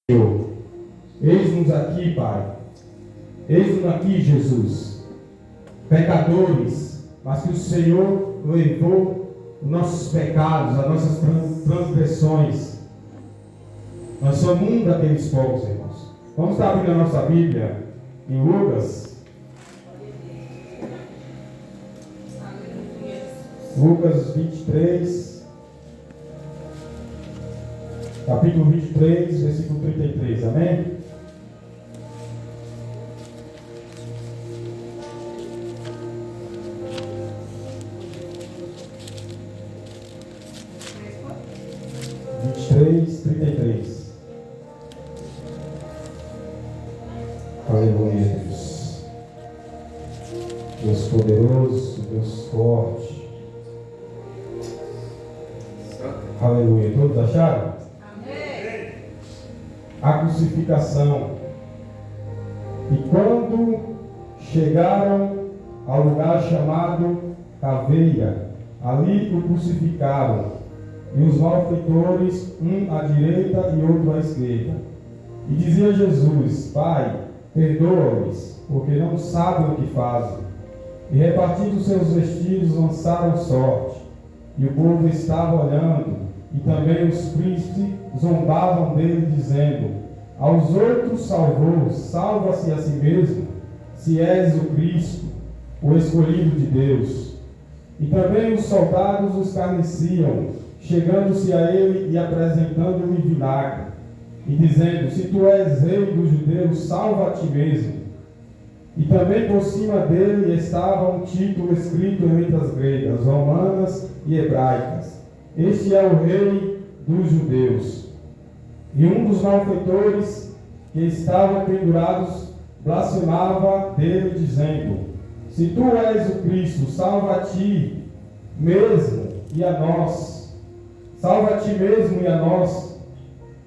Senhor. Eis-nos aqui, Pai. Eis-nos aqui, Jesus. Pecadores, mas que o Senhor levou os nossos pecados, as nossas transgressões. Nós somos um daqueles povos, irmãos. Vamos estar abrindo a nossa Bíblia em Lucas. Lucas 23. Capítulo 23, versículo 33, amém? Aleluia, Deus. Deus poderoso, Deus forte. Aleluia. Todos acharam? Amém. A crucificação. E quando chegaram ao lugar chamado Caveira, ali o crucificaram, e os malfeitores, um à direita e outro à esquerda. E dizia Jesus: Pai, perdoa-lhes, porque não sabem o que fazem. E repartindo seus vestidos, lançaram sorte. E o povo estava olhando, e também os príncipes zombavam dele, dizendo: aos outros salvou, salva-se a si mesmo, se és o Cristo, o escolhido de Deus. E também os soldados os escarneciam, chegando-se a ele e apresentando-lhe vinagre, e dizendo: se tu és rei dos judeus, salva a ti mesmo. E também por cima dele estava um título escrito em letras gregas, romanas e hebraicas: este é o rei dos judeus. E um dos malfeitores que estavam pendurados blasfemava dele, dizendo: se tu és o Cristo, salva a ti mesmo e a nós. Salva a ti mesmo e a nós.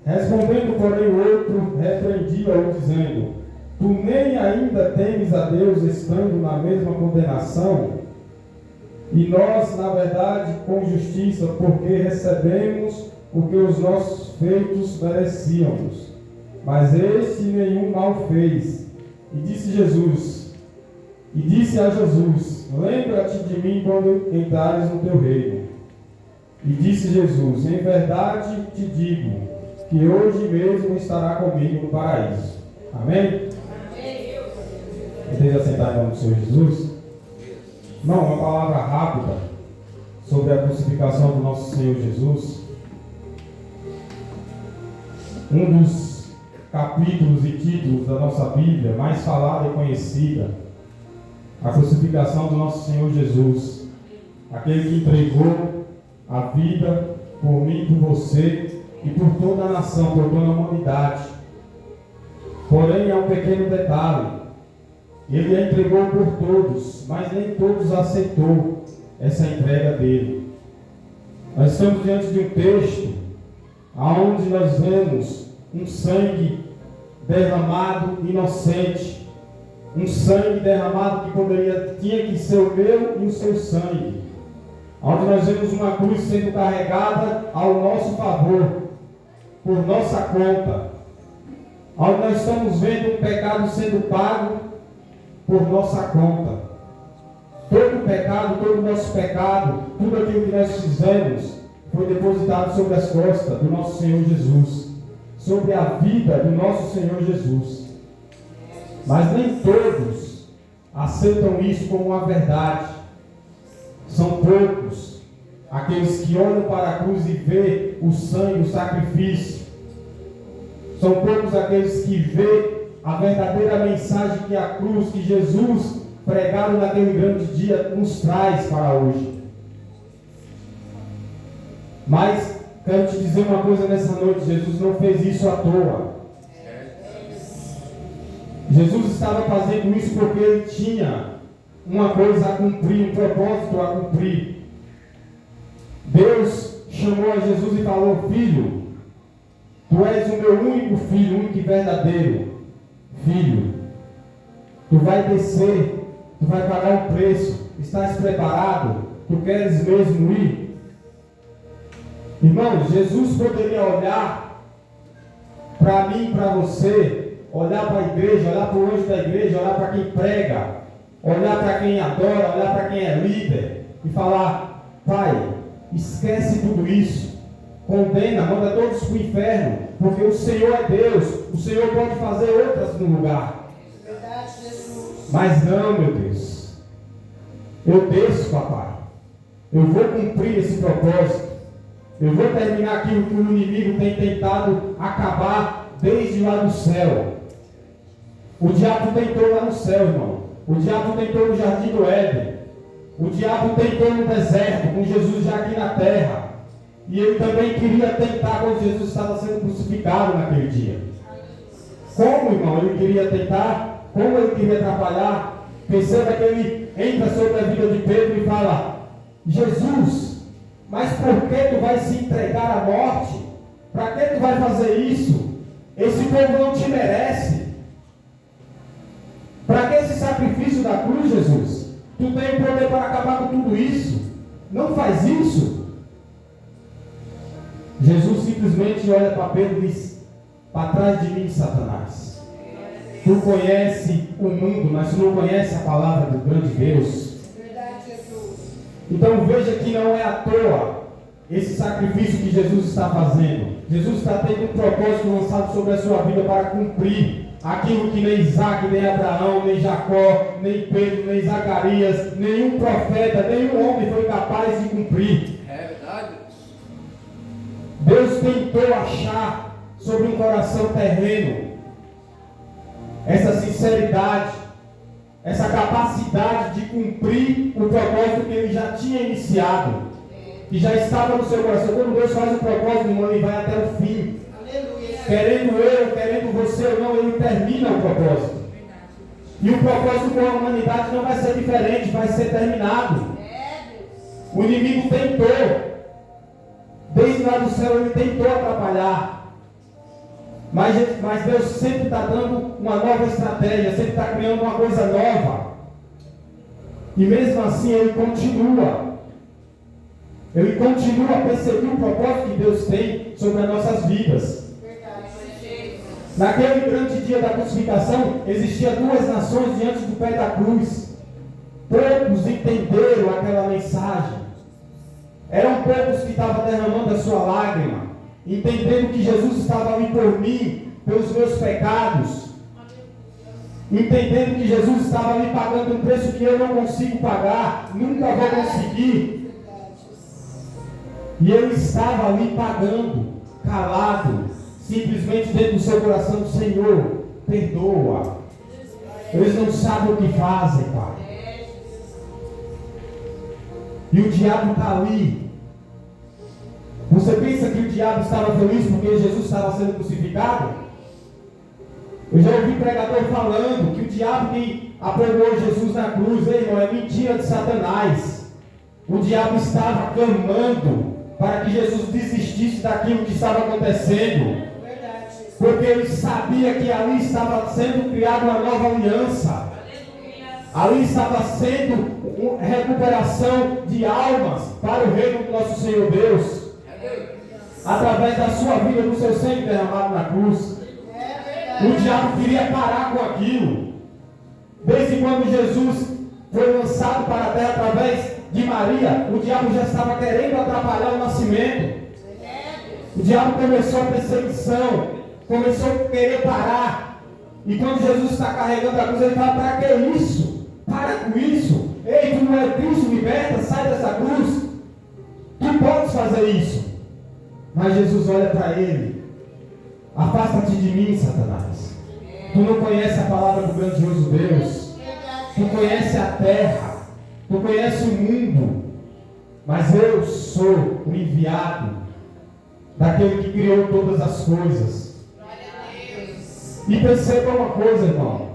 Respondendo, porém, o outro repreendia-o, dizendo: tu nem ainda temes a Deus, estando na mesma condenação? E nós, na verdade, com justiça, porque recebemos o que os nossos feitos merecíamos. Mas este nenhum mal fez. E disse a Jesus: lembra-te de mim quando entrares no teu reino. E disse Jesus: em verdade te digo, que hoje mesmo estará comigo no paraíso. Amém? Amém. Podem assentar em nome do Senhor Jesus? Não, uma palavra rápida sobre a crucificação do nosso Senhor Jesus. Um dos capítulos e títulos da nossa Bíblia mais falada e conhecida, a crucificação do nosso Senhor Jesus, aquele que entregou a vida por mim, por você e por toda a nação, por toda a humanidade. Porém, há um pequeno detalhe: ele a entregou por todos, mas nem todos aceitou essa entrega dele. Nós estamos diante de um texto onde nós vemos um sangue derramado inocente, um sangue derramado que tinha que ser o meu e o seu sangue, onde nós vemos uma cruz sendo carregada ao nosso favor, por nossa conta, onde nós estamos vendo um pecado sendo pago por nossa conta. Todo o pecado, todo o nosso pecado, tudo aquilo que nós fizemos, foi depositado sobre as costas do nosso Senhor Jesus, sobre a vida do nosso Senhor Jesus. Mas nem todos aceitam isso como uma verdade. São poucos aqueles que olham para a cruz e vê o sangue, o sacrifício. São poucos aqueles que vê a verdadeira mensagem que a cruz, que Jesus pregado naquele grande dia, nos traz para hoje. Mas quero te dizer uma coisa nessa noite: Jesus não fez isso à toa. Jesus estava fazendo isso porque ele tinha uma coisa a cumprir, um propósito a cumprir. Deus chamou a Jesus e falou: filho, tu és o meu único filho, único e verdadeiro filho. Tu vai descer, tu vai pagar o preço. Estás preparado? Tu queres mesmo ir? Irmãos, Jesus poderia olhar para mim, para você, olhar para a igreja, olhar para o anjo da igreja, olhar para quem prega, olhar para quem adora, olhar para quem é líder e falar: Pai, esquece tudo isso, condena, manda todos para o inferno, porque o Senhor é Deus, o Senhor pode fazer outras no lugar. Mas não, meu Deus, eu desço, papai, eu vou cumprir esse propósito, eu vou terminar aquilo que o inimigo tem tentado acabar desde lá do céu. O diabo tentou lá no céu, irmão. O diabo tentou no jardim do Éden. O diabo tentou no deserto, com Jesus já aqui na terra. E ele também queria tentar quando Jesus estava sendo crucificado naquele dia. Como, irmão, ele queria tentar? Como ele queria atrapalhar? Perceba que ele entra sobre a vida de Pedro e fala: Jesus, mas por que tu vai se entregar à morte? Para que tu vai fazer isso? Esse povo não te merece. Para que esse sacrifício da cruz, Jesus? Tu tem o poder para acabar com tudo isso. Não faz isso. Jesus simplesmente olha para Pedro e diz: para trás de mim, Satanás. Tu conhece o mundo, mas tu não conhece a palavra do grande Deus. Então veja que não é à toa esse sacrifício que Jesus está fazendo. Jesus está tendo um propósito lançado sobre a sua vida para cumprir aquilo que nem Isaac, nem Abraão, nem Jacó, nem Pedro, nem Zacarias, nenhum profeta, nenhum homem foi capaz de cumprir. É verdade. Deus tentou achar sobre um coração terreno essa sinceridade, essa capacidade de cumprir o propósito que ele já tinha iniciado, que já estava no seu coração. Quando Deus faz o propósito, irmão, ele vai até o fim. Querendo eu, querendo você ou não, ele termina o propósito. E o propósito com a humanidade não vai ser diferente, vai ser terminado. O inimigo tentou, desde lá do céu ele tentou atrapalhar. Mas Deus sempre está dando uma nova estratégia, sempre está criando uma coisa nova. E mesmo assim ele continua. Ele continua a perseguir o propósito que Deus tem sobre as nossas vidas. Naquele grande dia da crucificação, existiam duas nações diante do pé da cruz. Poucos entenderam aquela mensagem. Eram poucos que estavam derramando a sua lágrima, entendendo que Jesus estava ali por mim, pelos meus pecados, entendendo que Jesus estava ali pagando um preço que eu não consigo pagar, nunca vou conseguir. E ele estava ali pagando, calado, simplesmente dentro do seu coração: Senhor, perdoa. Eles não sabem o que fazem, Pai. E o diabo está ali. Você pensa que o diabo estava feliz porque Jesus estava sendo crucificado? Eu já ouvi pregador falando que o diabo que apregou Jesus na cruz, irmão, é mentira de Satanás. O diabo estava clamando para que Jesus desistisse daquilo que estava acontecendo. Porque ele sabia que ali estava sendo criada uma nova aliança. Ali estava sendo recuperação de almas para o reino do nosso Senhor Deus, através da sua vida, do seu sangue derramado na cruz. O diabo queria parar com aquilo. Desde quando Jesus foi lançado para a terra através de Maria, o diabo já estava querendo atrapalhar o nascimento. O diabo começou a perseguição, começou a querer parar. E quando Jesus está carregando a cruz, ele fala: para que isso? Para com isso. Ei, tu não é Cristo, liberta, sai dessa cruz. Tu podes fazer isso. Mas Jesus olha para ele: afasta-te de mim, Satanás. Tu não conhece a palavra do grandioso Deus. Tu conhece a terra. Tu conhece o mundo. Mas eu sou o enviado daquele que criou todas as coisas. E perceba uma coisa, irmão.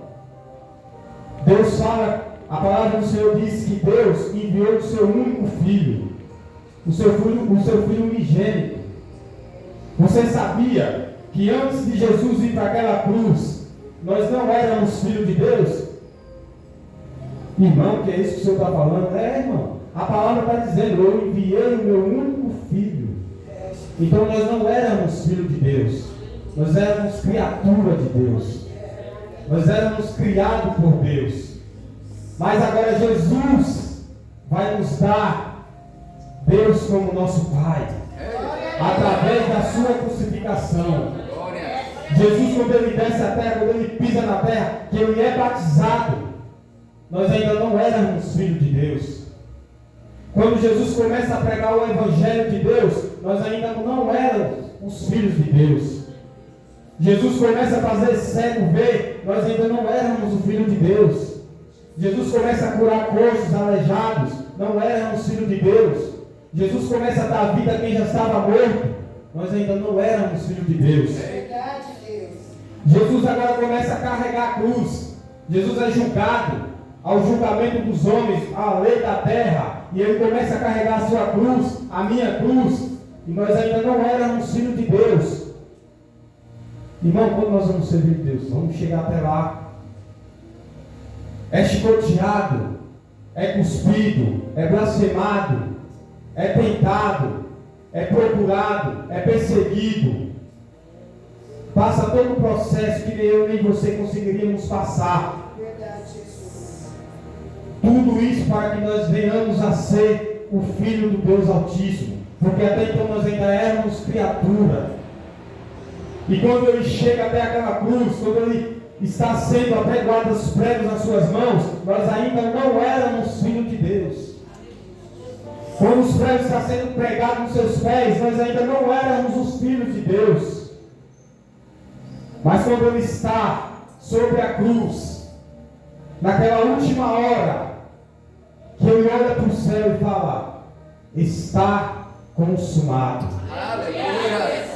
Deus fala, a palavra do Senhor diz que Deus enviou o seu único filho, o seu filho unigênito. Você sabia que antes de Jesus ir para aquela cruz, nós não éramos filhos de Deus? Irmão, que é isso que o Senhor está falando? É, irmão. A palavra está dizendo: eu enviei o meu único filho. Então nós não éramos filhos de Deus. Nós éramos criatura de Deus. Nós éramos criados por Deus. Mas agora Jesus vai nos dar Deus como nosso Pai, através da sua crucificação. Jesus, quando ele desce a terra, quando ele pisa na terra, que ele é batizado, nós ainda não éramos filhos de Deus. Quando Jesus começa a pregar o Evangelho de Deus, nós ainda não éramos os filhos de Deus. Jesus começa a fazer cego ver, nós ainda não éramos o filho de Deus. Jesus começa a curar coxos, aleijados, não éramos filhos de Deus. Jesus começa a dar vida a quem já estava morto, nós ainda não éramos filhos de Deus. Jesus agora começa a carregar a cruz. Jesus é julgado ao julgamento dos homens, à lei da terra, e ele começa a carregar a sua cruz, a minha cruz, e nós ainda não éramos filhos de Deus. Irmão, quando nós vamos servir Deus, vamos chegar até lá. É chicoteado, é cuspido, é blasfemado, é tentado, é procurado, é perseguido. Passa todo o processo que nem eu nem você conseguiríamos passar. Tudo isso para que nós venhamos a ser o Filho do Deus Altíssimo. Porque até então nós ainda éramos criatura. E quando ele chega até aquela cruz, quando ele está sendo apregoado os pregos nas suas mãos, nós ainda não éramos filhos de Deus. Quando os pregos estão sendo pregados nos seus pés, nós ainda não éramos os filhos de Deus. Mas quando ele está sobre a cruz, naquela última hora, que ele olha para o céu e fala: está consumado. Aleluia.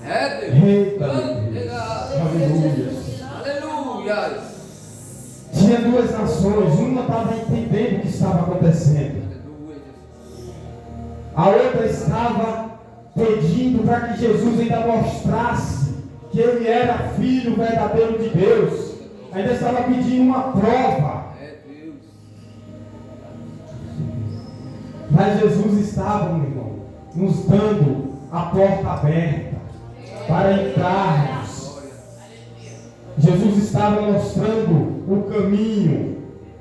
Eita, aleluia. Aleluia. Tinha duas nações, uma estava entendendo o que estava acontecendo, a outra estava pedindo para que Jesus ainda mostrasse que ele era filho verdadeiro de Deus, ainda estava pedindo uma prova. Mas Jesus estava, meu irmão, nos dando a porta aberta para entrarmos. Jesus estava mostrando o caminho.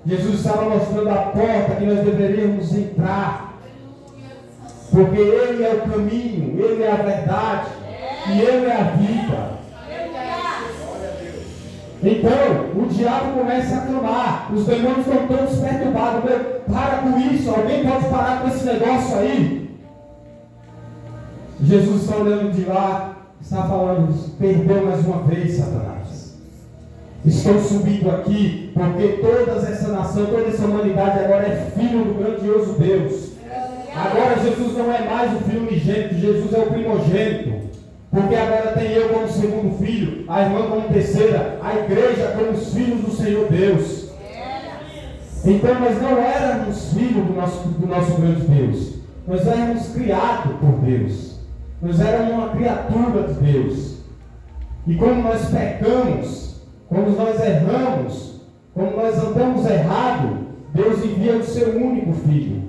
Jesus estava mostrando a porta que nós deveríamos entrar. Porque Ele é o caminho, Ele é a verdade e Ele é a vida. Então, o diabo começa a clamar. Os demônios estão todos perturbados. Para com isso, alguém pode parar com esse negócio aí? Jesus está olhando de lá, está falando: perdeu mais uma vez, Satanás. Estou subindo aqui porque toda essa nação, toda essa humanidade agora é filho do grandioso Deus. Agora Jesus não é mais o filho unigênito, Jesus é o primogênito. Porque agora tem eu como segundo filho, a irmã como terceira, a igreja como os filhos do Senhor Deus. Então nós não éramos filhos do nosso grande Deus. Nós éramos criados por Deus. Nós éramos uma criatura de Deus. E como nós pecamos, quando nós erramos, quando nós andamos errado, Deus envia o seu único filho.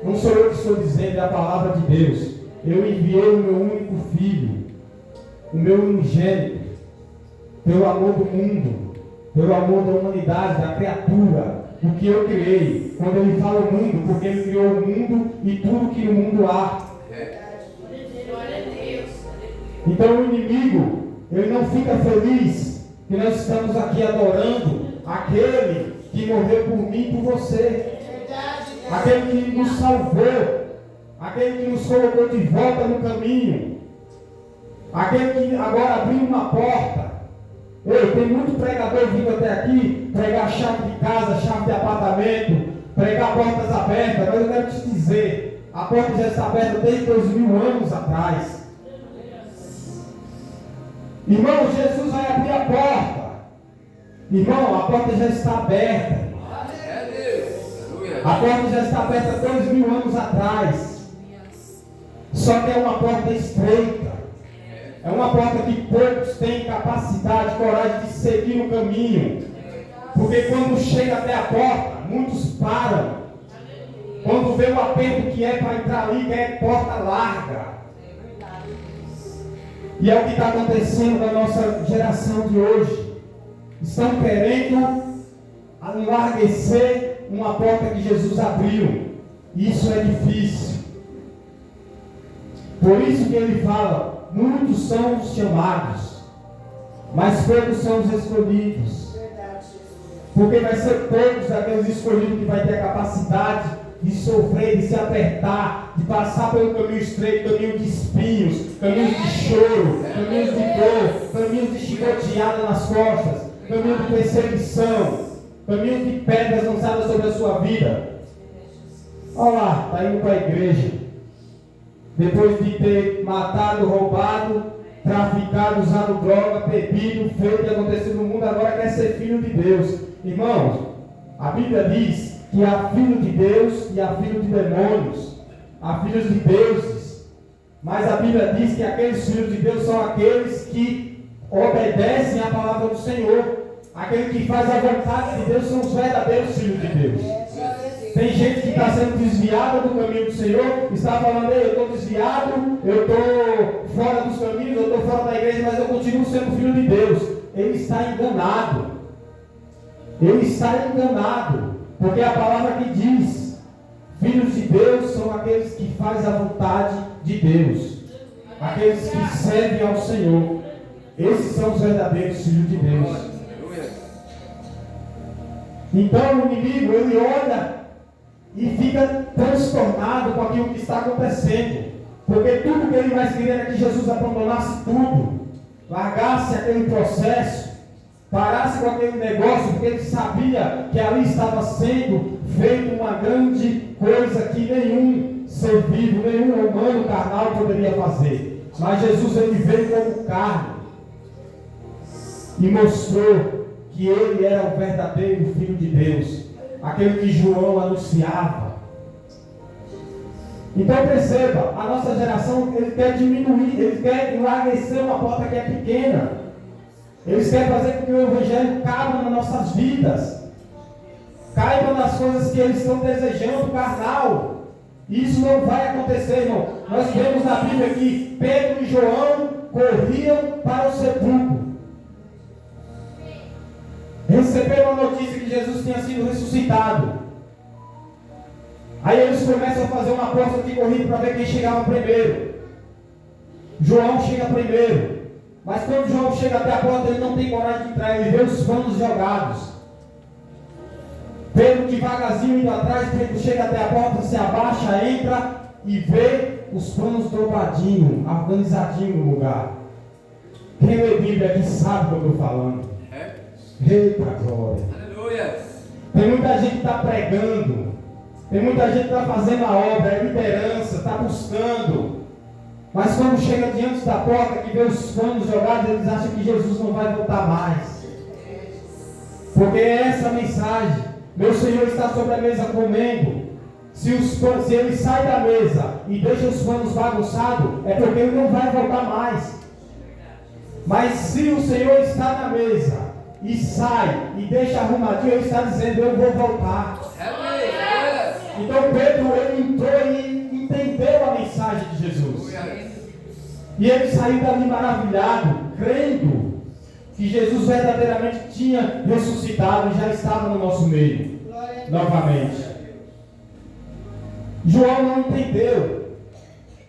Não sou eu que estou dizendo, é a palavra de Deus. Eu enviei o meu único filho, o meu unigênito, pelo amor do mundo, pelo amor da humanidade, da criatura, o que eu criei. Quando ele fala o mundo, porque ele criou o mundo e tudo que no mundo há. Então o inimigo, ele não fica feliz que nós estamos aqui adorando aquele que morreu por mim e por você, aquele que nos salvou, aquele que nos colocou de volta no caminho, aquele que agora abriu uma porta. Ei, tem muito pregador vindo até aqui pregar chave de casa, chave de apartamento, pregar portas abertas, mas eu quero te dizer, a porta já está aberta desde 2000 anos atrás. Irmão, Jesus vai abrir a porta. Irmão, a porta já está aberta. A porta já está aberta 2000 anos atrás. Só que é uma porta estreita. É uma porta que poucos têm capacidade, coragem de seguir o caminho. Porque quando chega até a porta, muitos param. Quando vê o aperto que é para entrar ali, que é porta larga. E é o que está acontecendo na nossa geração de hoje. Estão querendo enlarguecer uma porta que Jesus abriu. Isso é difícil. Por isso que ele fala: muitos são os chamados, mas poucos são os escolhidos. Porque vai ser poucos aqueles escolhidos que vai ter a capacidade de sofrer, de se apertar, de passar pelo caminho estreito, caminho de espinhos, caminhos de choro, caminhos de dor, caminhos de chicoteada nas costas, caminho de perseguição, caminho de pedras lançadas sobre a sua vida. Olha lá, está indo para a igreja, depois de ter matado, roubado, traficado, usado droga, bebido, feito e acontecido no mundo, agora quer ser filho de Deus. Irmãos, a Bíblia diz que há filho de Deus e há filho de demônios, há filhos de deuses, mas a Bíblia diz que aqueles filhos de Deus são aqueles que obedecem à palavra do Senhor. Aquele que faz a vontade de Deus são os verdadeiros filhos de Deus. Tem gente que está sendo desviada do caminho do Senhor, está falando: eu estou desviado, eu estou fora dos caminhos, eu estou fora da igreja, mas eu continuo sendo filho de Deus. Ele está enganado. Ele está enganado, porque a palavra que diz: filhos de Deus são aqueles que fazem a vontade de Deus, aqueles que servem ao Senhor. Esses são os verdadeiros filhos de Deus. Então o inimigo, ele olha e fica transtornado com aquilo que está acontecendo, porque tudo que ele mais queria era que Jesus abandonasse tudo, largasse aquele processo, parasse com aquele negócio, porque ele sabia que ali estava sendo feito uma grande coisa que nenhum ser vivo, nenhum humano carnal poderia fazer. Mas Jesus, ele veio como carne e mostrou que ele era o verdadeiro Filho de Deus, aquele que João anunciava. Então perceba, a nossa geração, ele quer diminuir, ele quer enlarguecer uma porta que é pequena. Eles querem fazer com que o Evangelho caiba nas nossas vidas, caiba nas coisas que eles estão desejando, carnal. Isso não vai acontecer, irmão. Nós vemos na Bíblia que Pedro e João corriam para o sepulcro. Receberam a notícia que Jesus tinha sido ressuscitado. Aí eles começam a fazer uma aposta de corrida para ver quem chegava primeiro. João chega primeiro. Mas quando João chega até a porta, ele não tem coragem de entrar, ele vê os panos jogados. Pedro devagarzinho indo atrás, Pedro chega até a porta, se abaixa, entra e vê os panos dobradinhos, organizadinhos no lugar. Quem lê Bíblia aqui sabe o que eu estou falando. Eita glória! Aleluia! Tem muita gente que está pregando, tem muita gente que está fazendo a obra, é liderança, está buscando. Mas quando chega diante da porta, que vê os panos jogados, eles acham que Jesus não vai voltar mais. Porque é essa a mensagem. Meu Senhor está sobre a mesa comendo. Se ele sai da mesa e deixa os panos bagunçados, é porque ele não vai voltar mais. Mas se o Senhor está na mesa e sai e deixa arrumadinho, ele está dizendo: eu vou voltar. Então Pedro, ele entrou e entendeu a mensagem de Jesus. E ele saiu dali maravilhado, crendo que Jesus verdadeiramente tinha ressuscitado e já estava no nosso meio novamente. João não entendeu,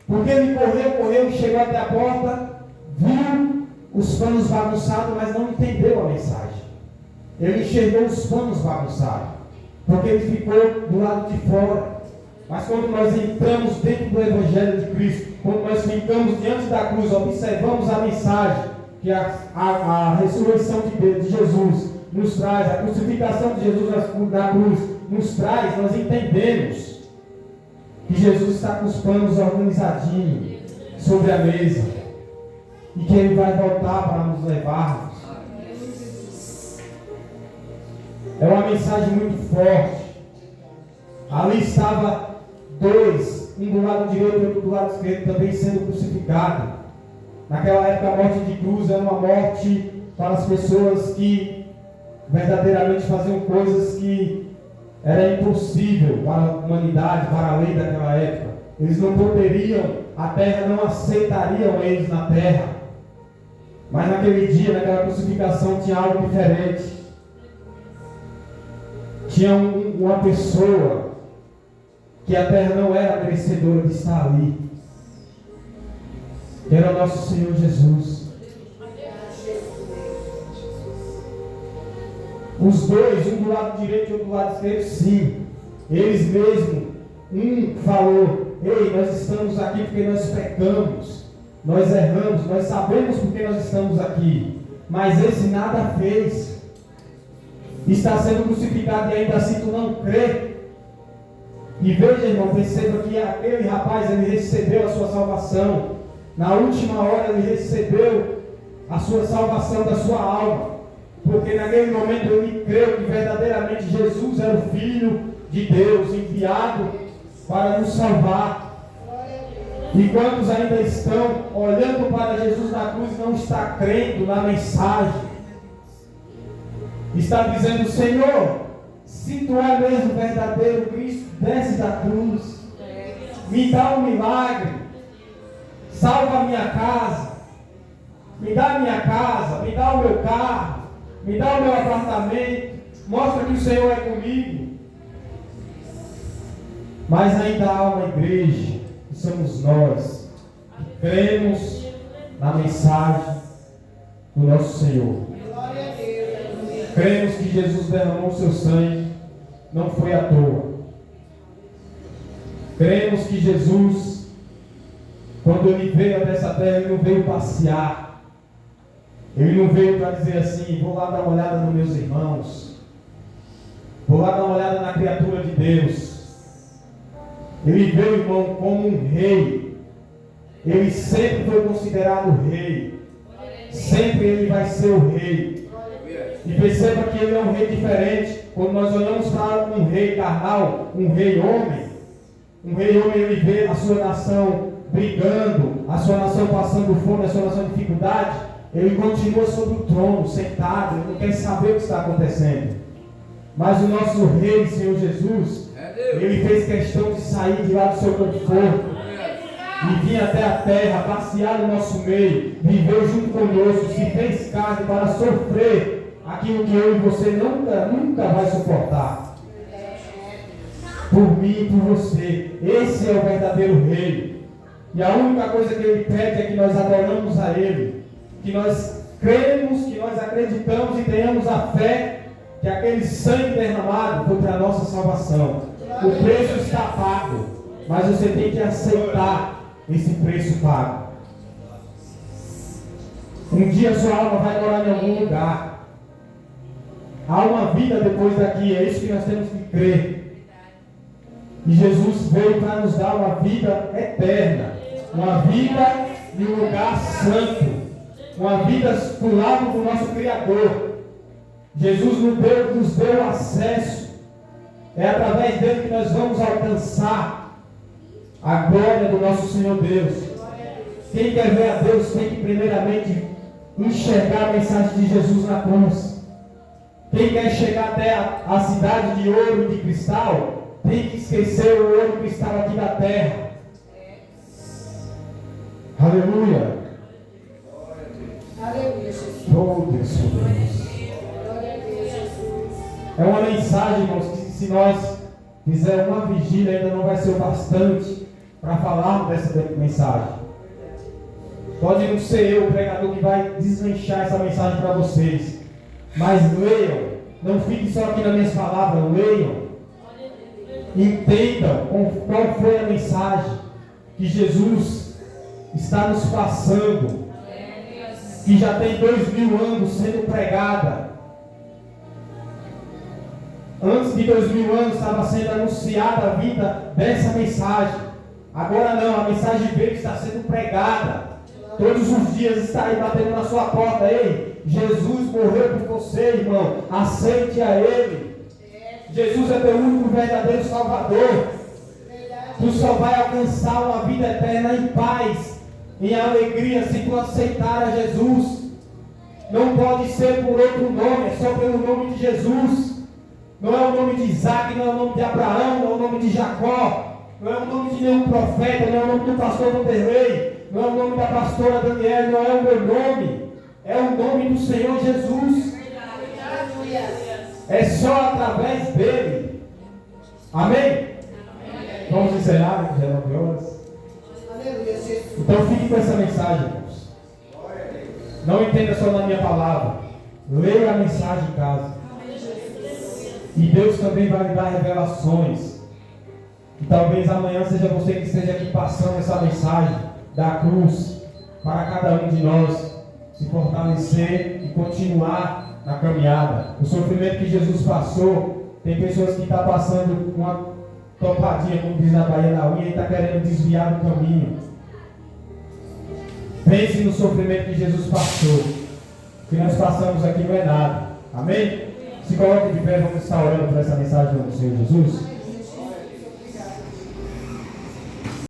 porque ele correu e chegou até a porta, viu os panos bagunçados, mas não entendeu a mensagem. Ele enxergou os panos bagunçados, porque ele ficou do lado de fora. Mas quando nós entramos dentro do Evangelho de Cristo, quando nós ficamos diante da cruz, observamos a mensagem que a ressurreição de Jesus nos traz, a crucificação de Jesus na cruz nos traz, nós entendemos que Jesus está com os panos organizadinhos sobre a mesa e que Ele vai voltar para nos levar. É uma mensagem muito forte. Ali estava dois, um do lado direito e outro do lado esquerdo, também sendo crucificado. Naquela época a morte de cruz era uma morte para as pessoas que verdadeiramente faziam coisas que era impossível para a humanidade, para a lei daquela época. Eles não poderiam, a terra não aceitaria eles na terra. Mas naquele dia, naquela crucificação, tinha algo diferente. Tinha uma pessoa que a terra não era merecedora de estar ali. Que era o nosso Senhor Jesus. Os dois, um do lado direito e outro do lado esquerdo, sim. Eles mesmos, um falou: ei, nós estamos aqui porque nós pecamos, nós erramos, nós sabemos porque nós estamos aqui. Mas esse nada fez. Está sendo crucificado e ainda assim tu não crê. E veja, irmão, perceba que aquele rapaz, ele recebeu a sua salvação. Na última hora ele recebeu a sua salvação da sua alma. Porque naquele momento ele creu que verdadeiramente Jesus era o Filho de Deus, enviado para nos salvar. E quantos ainda estão olhando para Jesus na cruz e não está crendo na mensagem? Está dizendo: Senhor, se tu é mesmo verdadeiro Cristo, desce da cruz, me dá um milagre, salva a minha casa, me dá a minha casa, me dá o meu carro, me dá o meu apartamento, mostra que o Senhor é comigo. Mas ainda há uma igreja, que somos nós, que cremos na mensagem do nosso Senhor. Cremos que Jesus derramou o seu sangue, não foi à toa. Cremos que Jesus, quando ele veio dessa terra, ele não veio passear. Ele não veio para dizer assim: vou lá dar uma olhada nos meus irmãos, vou lá dar uma olhada na criatura de Deus. Ele veio, irmão, como um rei. Ele sempre foi considerado rei. Sempre ele vai ser o rei. E perceba que ele é um rei diferente. Quando nós olhamos para um rei carnal, um rei homem, ele vê a sua nação brigando, a sua nação passando fome, a sua nação em dificuldade. Ele continua sobre o trono, sentado, ele não quer saber o que está acontecendo. Mas o nosso rei, Senhor Jesus, ele fez questão de sair de lá do seu conforto e vir até a terra, passear no nosso meio, viveu junto conosco, se fez carne para sofrer aquilo que eu e você nunca vai suportar. Por mim e por você. Esse é o verdadeiro rei. E a única coisa que ele pede é que nós adoramos a ele, que nós cremos, que nós acreditamos e tenhamos a fé que aquele sangue derramado foi para a nossa salvação. O preço está pago, mas você tem que aceitar esse preço pago. Um dia sua alma vai morar em algum lugar. Há uma vida depois daqui, é isso que nós temos que crer. E Jesus veio para nos dar uma vida eterna, uma vida em um lugar santo, uma vida do lado do nosso Criador. Jesus nos deu acesso. É através dele que nós vamos alcançar a glória do nosso Senhor Deus. Quem quer ver a Deus tem que primeiramente enxergar a mensagem de Jesus na cruz. Quem quer chegar até a cidade de ouro e de cristal, tem que esquecer o ouro e cristal aqui da terra. Aleluia. Aleluia, Jesus. Oh, Deus, Glória a Deus, Jesus. é uma mensagem, irmãos, que se nós fizermos uma vigília ainda não vai ser o bastante para falarmos dessa mensagem. Pode não ser eu, o pregador, que vai deslanchar essa mensagem para vocês. Mas leiam, não fiquem só aqui nas minhas palavras, leiam, entendam qual foi a mensagem que Jesus está nos passando, que já tem 2000 anos sendo pregada. Antes de 2000 anos estava sendo anunciada a vida dessa mensagem. Agora não, a mensagem veio, está sendo pregada. Todos os dias está aí batendo na sua porta. Ei, Jesus morreu por você, irmão. Aceite a Ele. Jesus é teu único verdadeiro Salvador. Tu só vai alcançar uma vida eterna em paz, em alegria, se tu aceitar a Jesus. Não pode ser por outro nome, é só pelo nome de Jesus. Não é o nome de Isaac, não é o nome de Abraão, não é o nome de Jacó, não é o nome de nenhum profeta, não é o nome do pastor Vanderlei, não é o nome da pastora Daniela, não é o meu nome. é o nome do Senhor Jesus. É só através dele. Amém? Vamos encerrar, já 9 horas. Então fique com essa mensagem, irmãos. Não entenda só na minha palavra. Leia a mensagem em casa. E Deus também vai lhe dar revelações. E talvez amanhã seja você que esteja aqui passando essa mensagem da cruz para cada um de nós se fortalecer e continuar na caminhada. O sofrimento que Jesus passou, tem pessoas que estão passando uma topadinha, como diz na Bahia, na unha, e está querendo desviar do caminho. Pense no sofrimento que Jesus passou. O que nós passamos aqui não é nada. Amém? Se coloque de pé, vamos estar orando por essa mensagem do Senhor Jesus.